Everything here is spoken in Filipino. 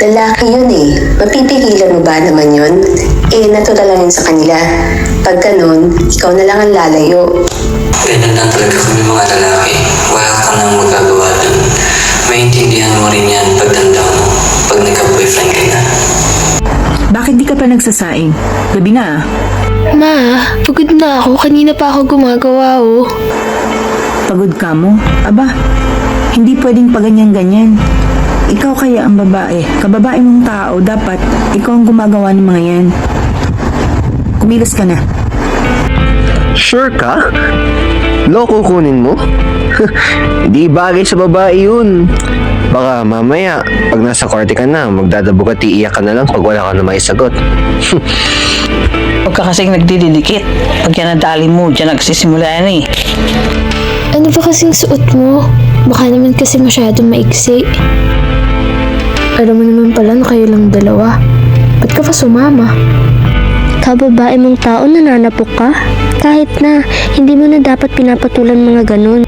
Lalaki yun eh. Mapipigilan mo ba naman yun? Natural lang yun sa kanila. Pag ganun, ikaw na lang ang lalayo. Ganun lang talaga kami mga lalaki. Wala ka nang magagawa dun. Maintindihan mo rin yan pagtanda mo, pag nagka-boyfriend ka na. Bakit di ka pa nagsasaing? Gabi na ah. Ma, pagod na ako. Kanina pa ako gumagawa oh. Pagod ka mo? Aba, hindi pwedeng paganyan-ganyan. Ikaw kaya ang babae. Kababae mong tao, dapat ikaw ang gumagawa ng mga yan. Kumilos ka na. Sure ka? Loko kunin mo? Hindi bagay sa babae yun. Baka mamaya, pag nasa korte ka na, magdadabo ka, iiyak ka na lang pag wala ka na maisagot. Huwag ka kasing nagdididikit. Pag yan nadali mo, dyan nagsisimula yan eh. Ano ba kasing suot mo? Baka naman kasi masyadong maiksi. Alam mo naman pala na kayo lang dalawa. Ba't ka pa sumama? Kababae mong tao, nananapok ka? Kahit na, hindi mo na dapat pinapatulan mga ganun.